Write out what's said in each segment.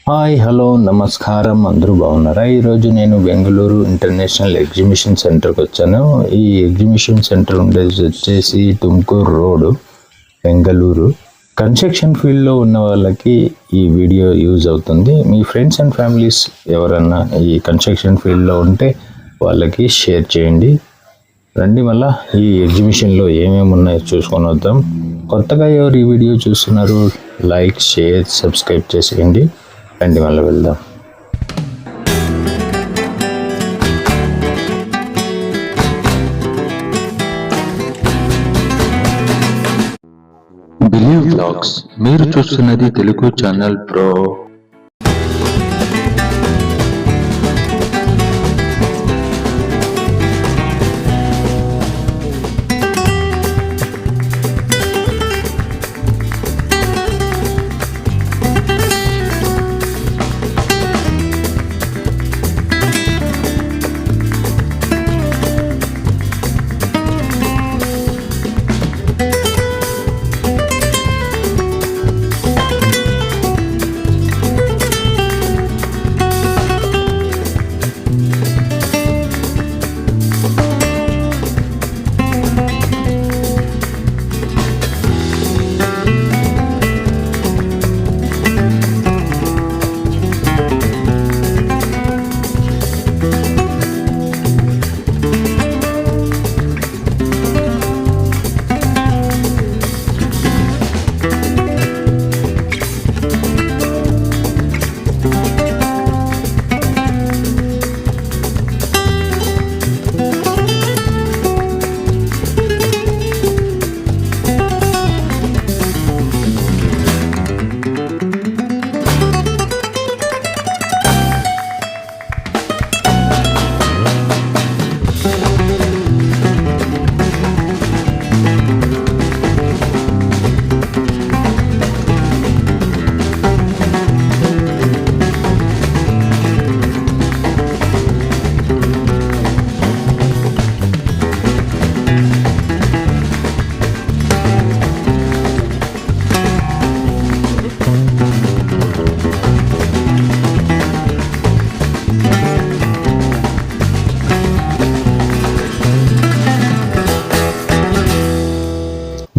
Hi hello నమస్కారం, అందరూ బాగున్నారా? ఈరోజు నేను బెంగళూరు ఇంటర్నేషనల్ ఎగ్జిబిషన్ సెంటర్కి వచ్చాను. ఈ ఎగ్జిబిషన్ సెంటర్ ఉండేది వచ్చేసి తుమ్కూరు రోడ్, బెంగళూరు. కన్స్ట్రక్షన్ ఫీల్డ్లో ఉన్న వాళ్ళకి ఈ వీడియో యూజ్ అవుతుంది. మీ ఫ్రెండ్స్ అండ్ ఫ్యామిలీస్ ఎవరన్నా ఈ కన్స్ట్రక్షన్ ఫీల్డ్లో ఉంటే వాళ్ళకి షేర్ చేయండి. రండి, మళ్ళీ ఈ ఎగ్జిబిషన్లో ఏమేమి ఉన్నాయో చూసుకొని వద్దాం. కొత్తగా ఎవరు ఈ వీడియో చూస్తున్నారు, లైక్, షేర్, సబ్స్క్రైబ్ చేసేయండి. రండి, మళ్ళీ వెళ్దాం. బిలీవ్ వ్లాగ్స్ మీరు చూస్తున్నది తెలుగు ఛానల్ ప్రో.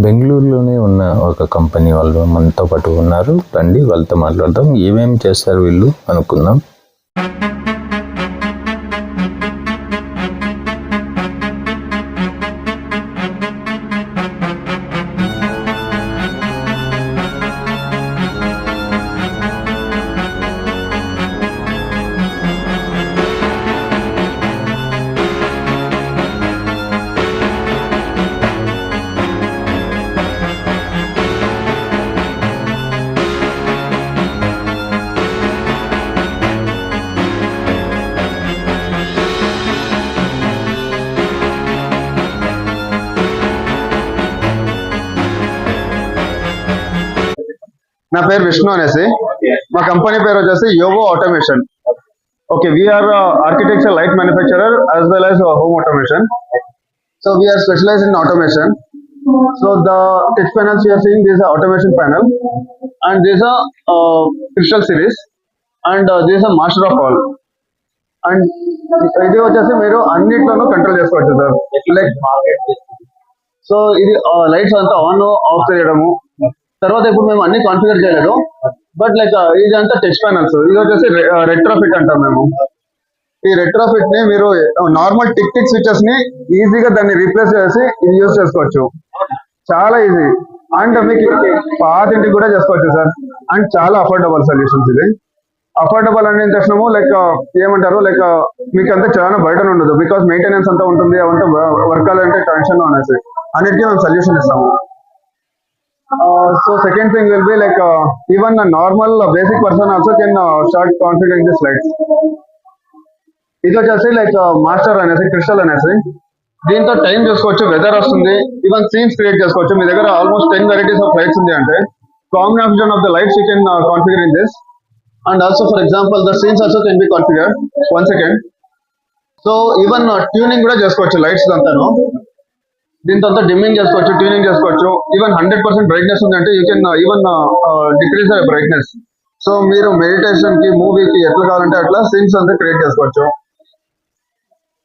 బెంగళూరులోనే ఉన్న ఒక కంపెనీ వాళ్ళు మనతో పాటు ఉన్నారు. రండి, వాళ్ళతో మాట్లాడదాం. ఏమేమి చేస్తారు వీళ్ళు అనుకుందాం. నా పేరు విష్ణు అనేసి, మా కంపెనీ పేరు వచ్చేసి Yogo automation. Okay, we are architecture light manufacturer as well as home automation. So we are specialized in automation. So the text panels you are seeing, this is a automation panel, and this is a crystal series, and this is a master of all. And ఇది వచ్చేసి మీరు అన్నిట్లోనూ control చేసుకోవచ్చు sir. Like so ఇది lights అంతా on off చేయడము. తర్వాత ఇప్పుడు మేము అన్ని కాన్ఫిగర్ చేయలేదు, బట్ లైక్ ఇదంతా టచ్ ప్యానల్స్. ఇది వచ్చేసి రెట్రోఫిట్ అంటాం మేము. ఈ రెట్రోఫిట్ ని మీరు నార్మల్ టిక్ స్విచెస్ ని ఈజీగా దాన్ని రీప్లేస్ చేసి ఇది యూజ్ చేసుకోవచ్చు. చాలా ఈజీ, అండ్ మీకు పాత ఇంటికి కూడా చేసుకోవచ్చు సార్. అండ్ చాలా అఫోర్డబుల్ సొల్యూషన్స్. ఇది అఫోర్డబుల్ అనే తక్షణము లైక్ ఏమంటారు, లైక్ మీకు అంతా చాలా బర్డెన్ ఉండదు, బికాస్ మెయింటెనెన్స్ అంతా ఉంటుంది. అవంతా వర్క్ అంటే టెన్షన్ అనేసి అన్నిటికీ మేము సొల్యూషన్ ఇస్తాము. So second thing will be like even a normal basic person also can start configuring these lights. ఇది వచ్చేసి లైక్ మాస్టర్ అనేసి, క్రిస్టల్ అనేసి. దీంతో టైం చేసుకోవచ్చు, వెదర్ వస్తుంది, ఈవెన్ సీన్స్ క్రియేట్ చేసుకోవచ్చు. మీ దగ్గర ఆల్మోస్ట్ 10 వెరైటీస్ ఆఫ్ లైట్స్ ఉంది అంటే combination of the lights you can configure in this. And also for example the scenes also can be configure. 1 second. So even tuning కూడా చేసుకోవచ్చు lights అంతాను. దీంతో dimming చేసుకోవచ్చు, tuning చేసుకోవచ్చు. ఈవెన్ 100% బ్రైట్నెస్ ఉంది అంటే you can even decrease the brightness. So మీరు meditation కి మూవీకి ఎట్లా కావాలంటే అట్లా సీన్స్ అంతా క్రియేట్ చేసుకోవచ్చు.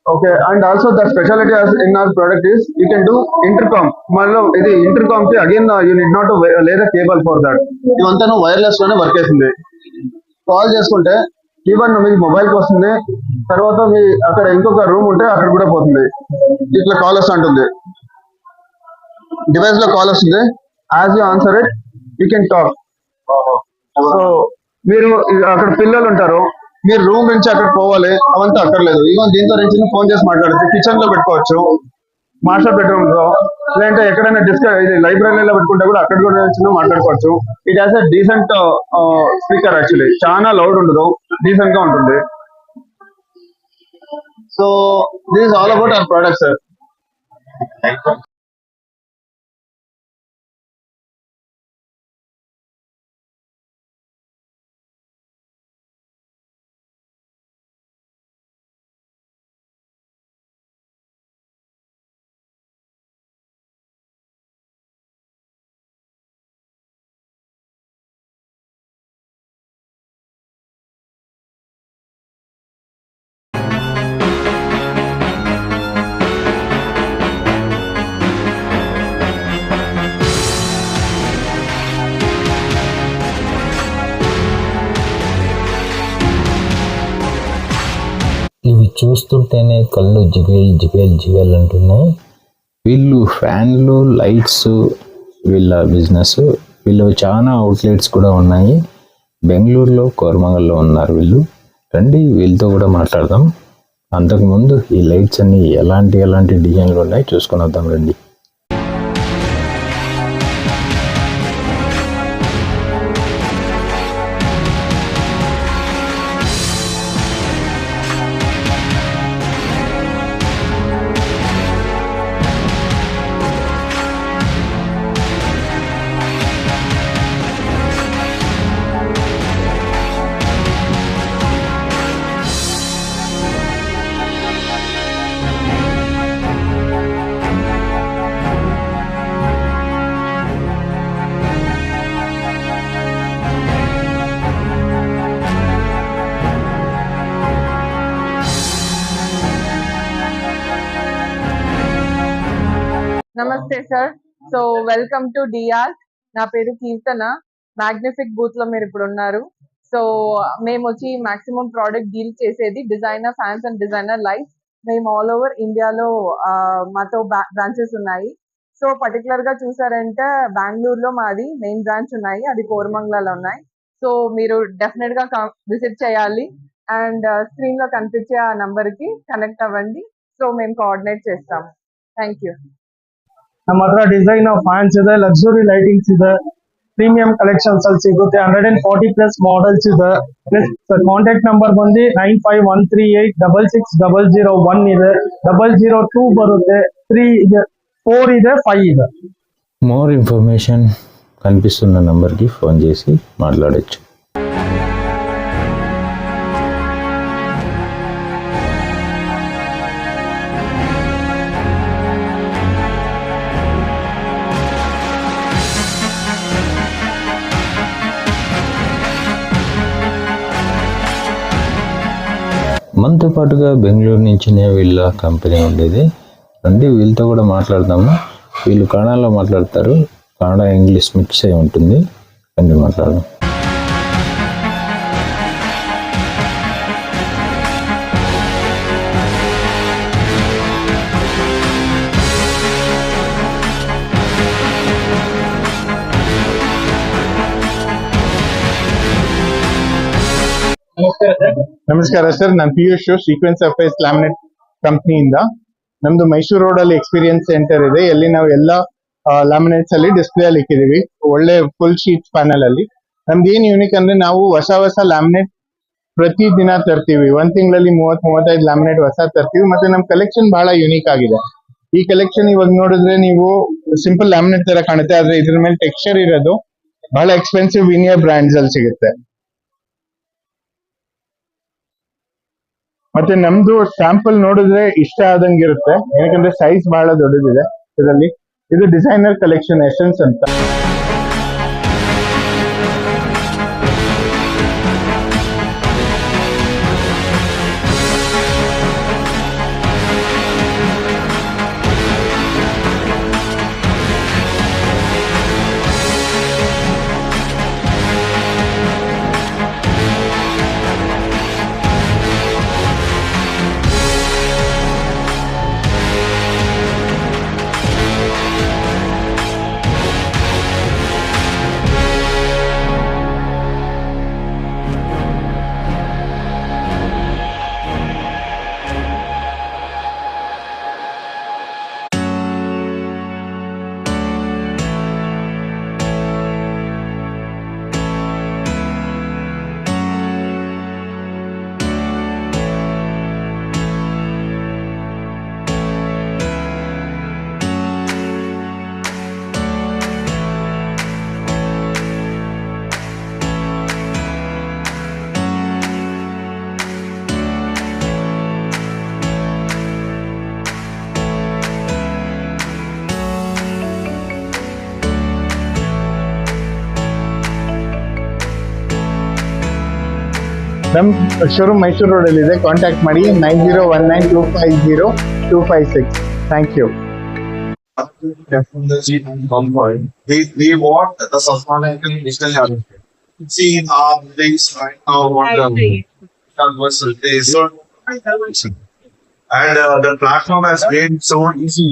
Okay, and also the speciality in our product is you can do intercom. మళ్ళీ ఇది ఇంటర్కామ్ కి అగైన్ యూ నీడ్ నాట్ లేదా కేబుల్ ఫర్ దట్. ఇవంతా వైర్లెస్ లోనే వర్క్ అవుతుంది. కాల్ చేసుకుంటే ఈవెన్ మీకు మొబైల్ కి వస్తుంది, తర్వాత మీ అక్కడ ఇంకొక రూమ్ ఉంటే అక్కడ కూడా పోతుంది. ఇట్లా కాల్ వస్తూ ఉంటుంది, డివైస్ లో కాల్ వస్తుంది. As you answer it you can talk. So మీరు అక్కడ పిల్లలు ఉంటారు, మీరు రూమ్ నుంచి అక్కడ పోవాలి, అవంతా అక్కర్లేదు. ఈవెన్ దీంతో నుంచి ఫోన్ చేసి మాట్లాడచ్చు. కిచెన్ లో పెట్టుకోవచ్చు, మాస్టర్ బెడ్రూమ్ లో, లేదంటే ఎక్కడైనా ఇది లైబ్రరీలో పెట్టుకుంటే కూడా అక్కడ కూడా మాట్లాడుకోవచ్చు. It has a decent speaker. Actually చాలా లౌడ్ ఉండదు, డీసెంట్ గా ఉంటుంది. So this is all about our products sir. ఇవి చూస్తుంటేనే కళ్ళు జిగేల్ జిగేల్ జిగేల్ అంటున్నాయి. వీళ్ళు ఫ్యాన్లు, లైట్స్ వీళ్ళ బిజినెస్. వీళ్ళు చాలా అవుట్లెట్స్ కూడా ఉన్నాయి. బెంగళూరులో, కోరమంగల్లో ఉన్నారు వీళ్ళు. రండి వీళ్ళతో కూడా మాట్లాడదాం. అంతకుముందు ఈ లైట్స్ అన్ని ఎలాంటి డిజైన్లు ఉన్నాయి చూసుకొని వద్దాం రండి. నమస్తే sir. So welcome to DR. నా పేరు కీర్తన. మ్యాగ్నిఫిక్ బూత్ లో మీరు ఇప్పుడు ఉన్నారు. సో మేము వచ్చి మాక్సిమం ప్రోడక్ట్ డీల్ చేసేది designer fans and designer lights. మేము ఆల్ ఓవర్ ఇండియాలో మాతో బ్రాంచెస్ ఉన్నాయి. సో పర్టికులర్ గా చూసారంటే బెంగళూరులో మాది మెయిన్ బ్రాంచ్ ఉన్నాయి, అది కోరమంగళలో ఉన్నాయి. సో మీరు డెఫినెట్ గా విజిట్ చేయాలి అండ్ స్క్రీన్ లో కనిపించే ఆ నంబర్ కి కనెక్ట్ అవ్వండి. సో మేము కోఆర్డినేట్ చేస్తాము. Thank you. ನಮ್ಮ ಹತ್ರ ಡಿಸೈನ್ ಫ್ಯಾನ್ಸ್ ಇದೆ, ಲಕ್ಸುರಿ ಲೈಟಿಂಗ್ಸ್ ಇದೆ, ಪ್ರೀಮಿಯಂ ಕಲೆಕ್ಷನ್ಸ್ ಅಲ್ಲಿ ಸಿಗುತ್ತೆ. 140+ ಮಾಡೆಲ್ಸ್ ಇದೆ. ಪ್ಲಸ್ ಕಾಂಟ್ಯಾಕ್ಟ್ ನಂಬರ್ ಬಂದು 9513866001 ಇದೆ, 002 ಬರುತ್ತೆ, 3 ಇದೆ, 4 ಇದೆ, 5 ಇದೆ. మోర్ ఇన్ఫర్మేషన్ కనిపిస్తున్న నంబర్కి ఫోన్ చేసి మాట్లాడచ్చు. మనతో పాటుగా బెంగళూరు నుంచినే వీళ్ళ కంపెనీ ఉండేది. రండి వీళ్ళతో కూడా మాట్లాడదాము. వీళ్ళు కన్నడలో మాట్లాడతారు, కన్నడ ఇంగ్లీష్ మిక్స్ అయి ఉంటుంది. రండి మాట్లాడదాం. ನಮಸ್ಕಾರ ಸರ್, ನಾನು ಪಿಯೂಷ್, ಸೀಕ್ವೆನ್ಸ್ ಅಫೇರ್ಸ್ ಲ್ಯಾಮಿನೇಟ್ ಕಂಪ್ನಿಯಿಂದ. ನಮ್ದು ಮೈಸೂರು ರೋಡ್ ಅಲ್ಲಿ ಎಕ್ಸ್ಪೀರಿಯನ್ಸ್ ಸೆಂಟರ್ ಇದೆ, ಎಲ್ಲಿ ನಾವು ಎಲ್ಲ ಲ್ಯಾಮಿನೇಟ್ಸ್ ಅಲ್ಲಿ ಡಿಸ್ಪ್ಲೇ ಅಲ್ಲಿ ಇಕ್ಕಿದೀವಿ, ಒಳ್ಳೆ ಫುಲ್ ಶೀಟ್ ಪ್ಯಾನಲ್ ಅಲ್ಲಿ. ನಮ್ದು ಏನ್ ಯೂನಿಕ್ ಅಂದ್ರೆ ನಾವು ಹೊಸ ಲ್ಯಾಮಿನೇಟ್ ಪ್ರತಿ ದಿನ ತರ್ತೀವಿ. ಒಂದ್ ತಿಂಗಳಲ್ಲಿ 30-35 ಲ್ಯಾಮಿನೇಟ್ ಹೊಸ ತರ್ತೀವಿ. ಮತ್ತೆ ನಮ್ ಕಲೆಕ್ಷನ್ ಬಹಳ ಯೂನಿಕ್ ಆಗಿದೆ. ಈ ಕಲೆಕ್ಷನ್ ಇವಾಗ ನೋಡಿದ್ರೆ ನೀವು ಸಿಂಪಲ್ ಲ್ಯಾಮಿನೇಟ್ ತರ ಕಾಣುತ್ತೆ, ಆದ್ರೆ ಇದ್ರ ಮೇಲೆ ಟೆಕ್ಸ್ಚರ್ ಇರೋದು ಬಹಳ ಎಕ್ಸ್ಪೆನ್ಸಿವ್ ವಿನಿಯರ್ ಬ್ರಾಂಡ್ಸ್ ಅಲ್ಲಿ ಸಿಗುತ್ತೆ. ಮತ್ತೆ ನಮ್ದು ಸ್ಯಾಂಪಲ್ ನೋಡಿದ್ರೆ ಇಷ್ಟ ಆದಂಗಿರುತ್ತೆ, ಯಾಕಂದ್ರೆ ಸೈಜ್ ಬಹಳ ದೊಡ್ಡದಿದೆ ಇದರಲ್ಲಿ. ಇದು ಡಿಸೈನರ್ ಕಲೆಕ್ಷನ್ ಎಸೆನ್ಸ್ ಅಂತ. ನಮ್ಮ ಶೋರೂಮ್ ಮೈಸೂರು ರೋಡಲ್ಲಿ ಇದೆ. ಕಾಂಟ್ಯಾಕ್ಟ್ ಮಾಡಿ 9019250256. Thank you. We want the sustainable digital challenge. See things right now what the universal is. And the platform has made so easy.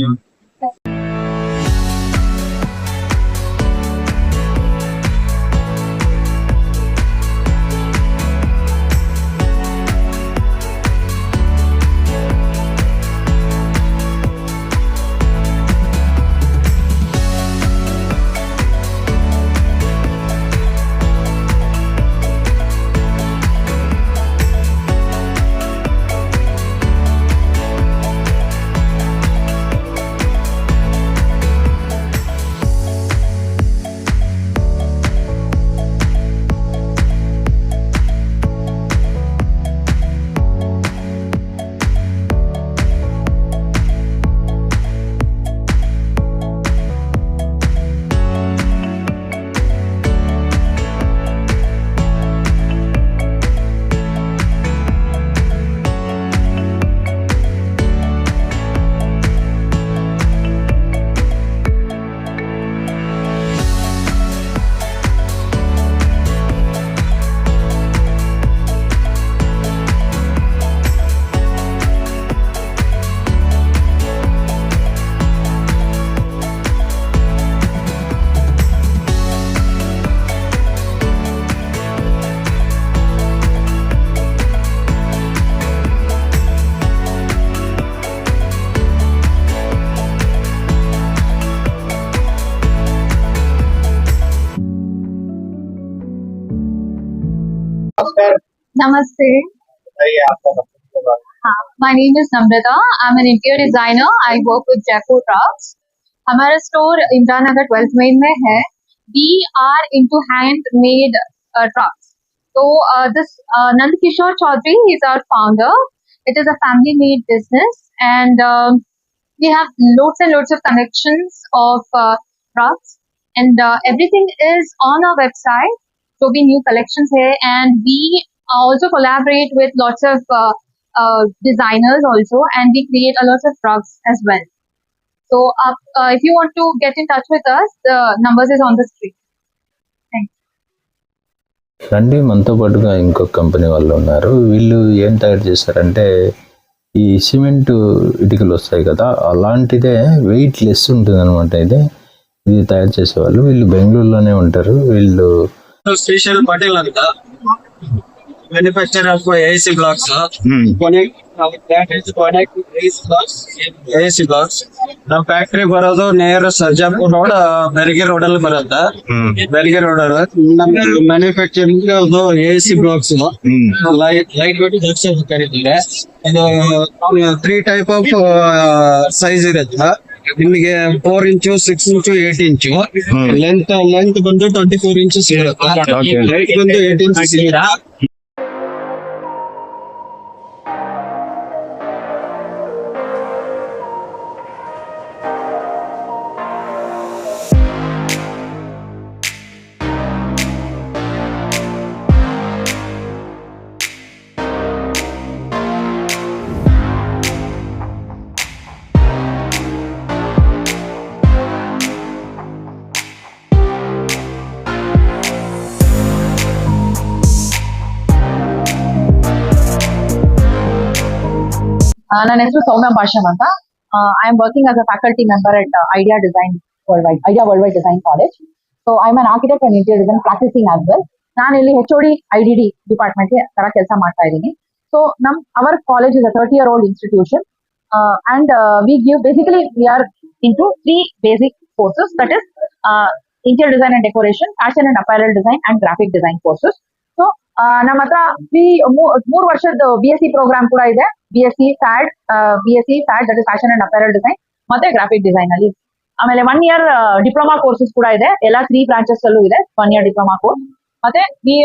Namaste. My name is Namrata. I'm an interior designer. I work with Jaipur Trucks. हमारा store Indira Nagar 12th main में है. We are into handmade trucks. So this Nand Kishore Chaudhary is our founder. It is a family-made business, and we have loads and loads of connections of trucks, and everything is on our website. So we new collections here, and we also collaborate with lots of designers also, and we create a lot of trucks as well. So if you want to get in touch with us, the numbers is on the screen. Thank you. రండి, మనతో పాటుగా ఇంకొక company వాళ్ళు ఉన్నారు. వీళ్ళు ఏం తయారు చేస్తారంటే ఈ సిమెంట్ ఇటుకలు వస్తాయి కదా, అలాంటిదే వెయిట్ లెస్ ఉంటుంది అనమాట. ఇది తయారు చేసేవాళ్ళు. వీళ్ళు బెంగళూరులోనే ఉంటారు. వీళ్ళు स्पेशल पाटिल ಅಂತ manufacturer of AC blocks. Connect that is connect AC blocks. AC blocks. ನಮ್ಮ ಫ್ಯಾಕ್ಟರಿ ಬರೋದು ನೇರ ಸರ್ಜಾಪುರ್ ರೋಡ್, ಬೆಳಗ್ಗೆ ರೋಡ್ ಅಲ್ಲಿ ಬರುತ್ತೆ. ಬೆಳಗ್ಗೆ ರೋಡ್ ನಮ್ಮ ಮ್ಯಾನುಫ್ಯಾಕ್ಚರಿಂಗ್ ಅದು AC blocks ಲೈಟ್ ವೇಟ್ ಜಾಸ್ತಿ ಕರೀತಾರೆ. ಇದು 3 ಟೈಪ್ ಆಫ್ ಸೈಜ್ ಇರುತ್ತೆ. ನಿಮಗೆ 4 ಇಂಚು, 6 ಇಂಚು, 8 ಇಂಚು. ಲೆಂತ್ ಬಂದು 24 ಇಂಚಸ್ ಇರುತ್ತೆ. ಹೈಟ್ ಬಂದು 8 ಇಂಚಸ್ ಇರುತ್ತೆ. ನನ್ನ ಹೆಸರು ಸೌಮ್ಯ ಭಾಷನ್ ಅಂತ. I am working as a faculty member at Idea World Design College. So I am an architect and interior design practising as well. ನಾನು ಇಲ್ಲಿ HOD IDD ಡಿಪಾರ್ಟ್ಮೆಂಟ್ ತರ ಕೆಲಸ ಮಾಡ್ತಾ ಇದ್ದೀನಿ. So our college is a 30-year-old institution, and we give basically we are into 3 basic courses, that is interior design and decoration, fashion and apparel design and graphic design courses. So ನಮ್ಮ ಹತ್ರ 3 ವರ್ಷದ BSc program ಕೂಡ ಇದೆ. BSc FAD that is fashion and apparel design ಮತ್ತೆ graphic design ಅಲ್ಲಿ. ಆಮೇಲೆ 1 year diploma courses ಕೂಡ ಇದೆ. ಎಲ್ಲ 3 ಬ್ರಾಂಚಸ್ ಅಲ್ಲೂ ಇದೆ 1 year ಡಿಪ್ಲೊಮಾ ಕೋರ್ಸ್. ಮತ್ತೆ we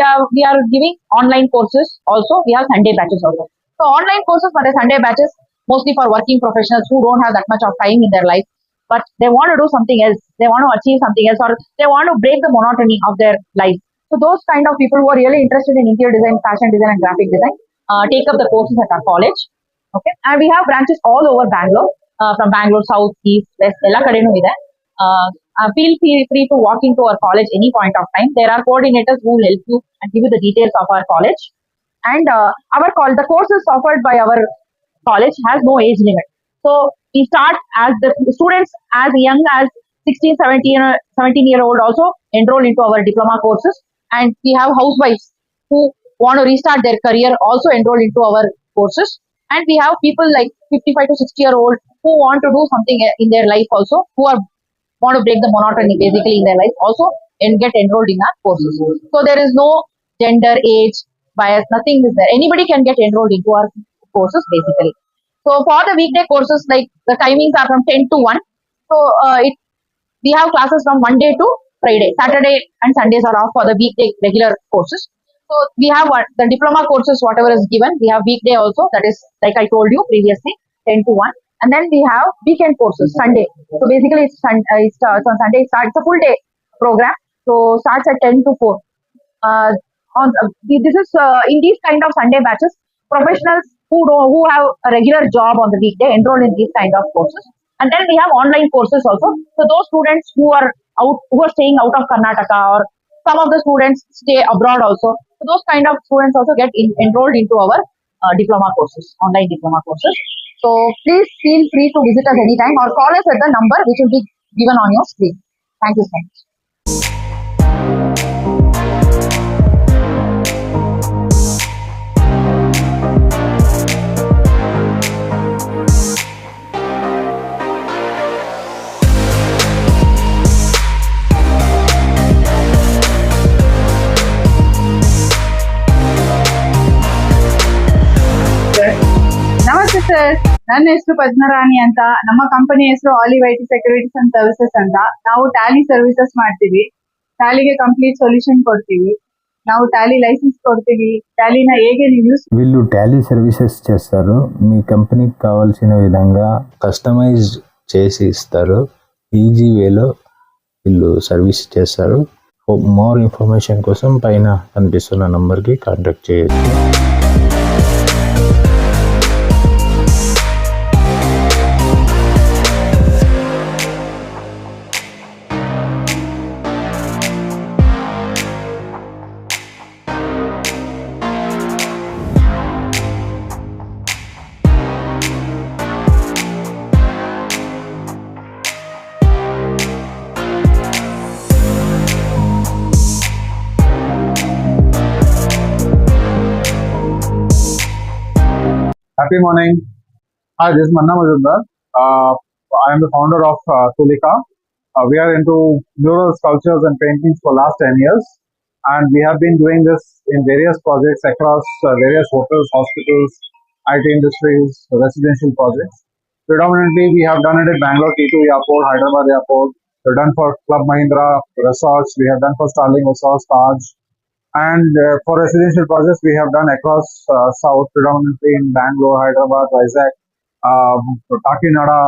are giving online courses also. We have Sunday batches also. So online courses ಮತ್ತೆ Sunday batches mostly for working professionals who don't have that much of time in their life, but they want to do something else. They want to achieve something else, or they want to break the monotony of their life. So those kind of people who are really interested in interior design, fashion design, and graphic design take up the courses at our college. Okay, and we have branches all over Bangalore, from Bangalore South, East, West, ella kadenu ide. Feel free to walk into our college any point of time. There are coordinators who will help you and give you the details of our college. And the courses offered by our college has no age limit. So we start as the students as young as 16, 17-year-old also enroll into our diploma courses, and we have housewives who want to restart their career also enroll into our courses, and we have people like 55 to 60-year-old who want to do something in their life also, who want to break the monotony basically in their life also, and get enrolled in our courses. So there is no gender, age bias, nothing is there. Anybody can get enrolled into our courses basically. So for the weekday courses, like the timings are from 10 to 1. So we have classes from Monday to Friday. Saturday and Sundays are off for the weekday regular courses. So we have the diploma courses, whatever is given. We have weekday also, that is like I told you previously, 10 to 1. And then we have weekend courses, Sunday. So basically it's on Sunday. It's a full day program. So starts at 10 to 4. This is in these kind of Sunday batches, professionals who have a regular job on the weekday enroll in these kind of courses. And then we have online courses also. So those students who are staying out of Karnataka, or some of the students stay abroad also. So those kind of students also get enrolled into our diploma courses, online diploma courses. So please feel free to visit us anytime or call us at the number which will be given on your screen. Thank you so much. ನಮಸ್ತೆ sir, ನನ್ನ ಹೆಸರು ಪದ್ಮರಾಣಿ ಅಂತ. ನಮ್ಮ company ಹೆಸರು olive IT securities and services ಅಂತ. ನಾವು Tally services ಮಾಡ್ತೀವಿ. ಟ್ಯಾಲಿಗೆ complete solution ಕೊಡ್ತೀವಿ. ನಾವು ట్యాలీ లైసెన్స్ కొడుతీవి. ట్యాలీన ಹೇಗೆ ನೀವು యూస్ వీళ్ళు ట్యాలీ సర్వీసెస్ చేస్తారు. మీ కంపెనీకి కావాల్సిన విధంగా కస్టమైజ్ చేసి ఇస్తారు. ఈజీ వేలో వీళ్ళు సర్వీస్ చేస్తారు. మోర్ ఇన్ఫర్మేషన్ కోసం పైన కనిపిస్తున్న నంబర్కి కాంటాక్ట్ చేయొచ్చు. Happy morning. Hi, this is Manna Majumdar. I am the founder of Tulika. We are into mural sculptures and paintings for last 10 years, and we have been doing this in various projects across various hotels, hospitals, IT industries, residential projects. Predominantly, we have done it at Bangalore T2 Airport, Hyderabad Airport. We've done for Club Mahindra Resorts. We have done for Starling Resorts, Taj. And for residential projects, we have done across South, predominantly in Bangalore, Hyderabad, Vizag, Kakinada,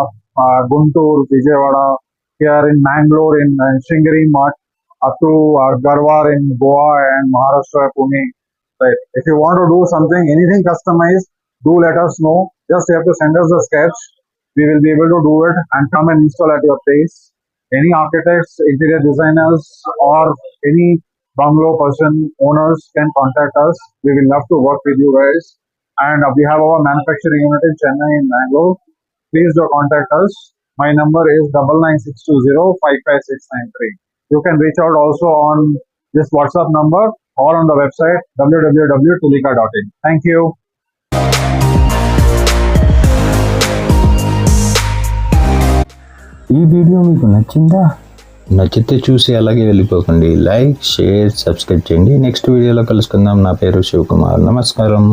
Guntur, Vijayawada, here in Mangalore, in Sringeri Math, up to Garwar in Goa and Maharashtra, Pune. Right. If you want to do something, anything customized, do let us know. Just you have to send us the sketch. We will be able to do it and come and install at your place. Any architects, interior designers, or any bungalow person, owners can contact us. We will love to work with you guys. And we have our manufacturing unit in Chennai and Bangalore. Please do contact us. My number is 9962055693. You can reach out also on this WhatsApp number or on the website www.tulika.in. Thank you. ఈ video మీకు నచ్చిందా? నచ్చితే చూసి అలాగే వెళ్ళిపోకండి. Like, share, subscribe చేయండి. Next వీడియోలో కలుసుకుందాం. నా పేరు శివకుమార్. నమస్కారం.